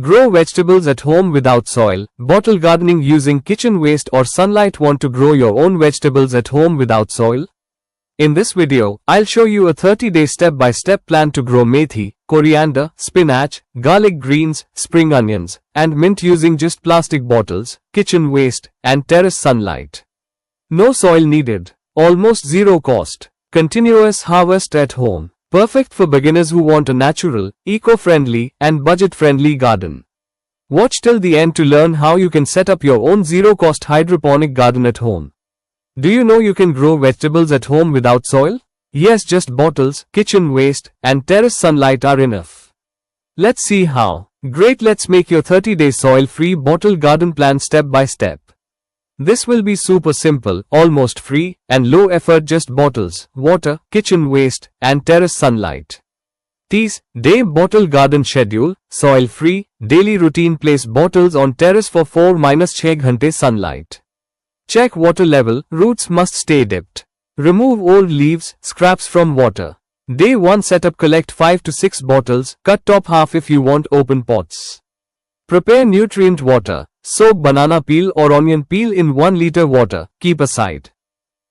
Grow vegetables at home without soil. Bottle gardening using kitchen waste or sunlight. Want to grow your own vegetables at home without soil? In this video, I'll show you a 30-day step-by-step plan to grow methi, coriander, spinach, garlic greens, spring onions, and mint using just plastic bottles, kitchen waste, and terrace sunlight. No soil needed. Almost zero cost. Continuous harvest at home. Perfect for beginners who want a natural, eco-friendly, and budget-friendly garden. Watch till the end to learn how you can set up your own zero-cost hydroponic garden at home. Do you know you can grow vegetables at home without soil? Yes, just bottles, kitchen waste, and terrace sunlight are enough. Let's see how. Great, let's make your 30-day soil-free bottle garden plan step by step. This will be super simple, almost free, and low effort, just bottles, water, kitchen waste, and terrace sunlight. Day bottle garden schedule, soil-free, daily routine. Place bottles on terrace for 4-6 ghante sunlight. Check water level, roots must stay dipped. Remove old leaves, scraps from water. Day 1 setup, collect 5 to 6 bottles, cut top half if you want open pots. Prepare nutrient water. Soak banana peel or onion peel in 1 liter water, keep aside.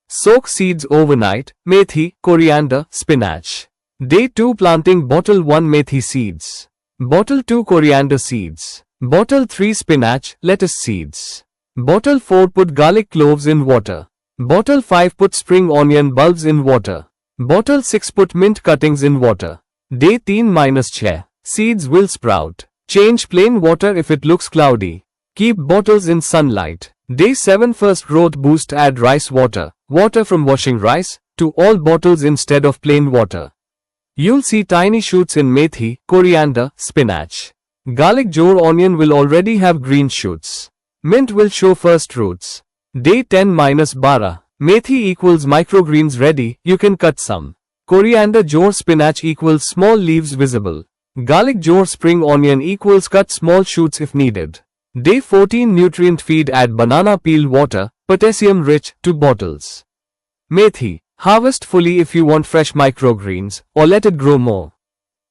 Soak seeds overnight, methi, coriander, spinach. Day 2 planting, bottle 1 methi seeds. Bottle 2 coriander seeds. Bottle 3 spinach, lettuce seeds. Bottle 4 put garlic cloves in water. Bottle 5 put spring onion bulbs in water. Bottle 6 put mint cuttings in water. Day 3-6 seeds will sprout. Change plain water if it looks cloudy. Keep bottles in sunlight. Day 7 first growth boost, add rice water, water from washing rice, to all bottles instead of plain water. You'll see tiny shoots in methi, coriander, spinach. Garlic jor onion will already have green shoots. Mint will show first roots. Day 10-12. Methi equals microgreens ready, you can cut some. Coriander jor spinach equals small leaves visible. Garlic jor spring onion equals cut small shoots if needed. Day 14 nutrient feed, add banana peel water, potassium rich, to bottles. Methi, harvest fully if you want fresh microgreens, or let it grow more.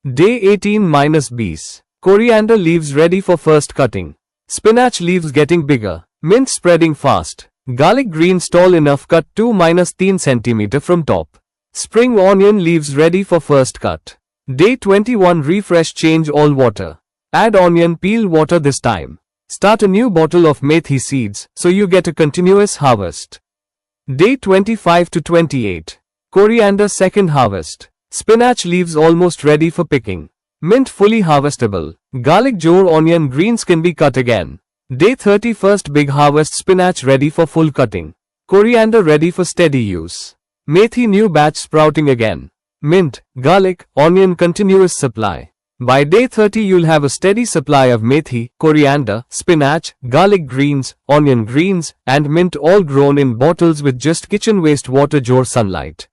Day 18-20. Coriander leaves ready for first cutting. Spinach leaves getting bigger. Mint spreading fast. Garlic greens tall enough, cut 2-3 cm from top. Spring onion leaves ready for first cut. Day 21 refresh, change all water. Add onion peel water this time. Start a new bottle of methi seeds, so you get a continuous harvest. Day 25-28. Coriander second harvest. Spinach leaves almost ready for picking. Mint fully harvestable. Garlic jor onion greens can be cut again. Day 31st big harvest, spinach ready for full cutting. Coriander ready for steady use. Methi new batch sprouting again. Mint, garlic, onion continuous supply. By day 30 you'll have a steady supply of methi, coriander, spinach, garlic greens, onion greens, and mint, all grown in bottles with just kitchen waste water jor sunlight.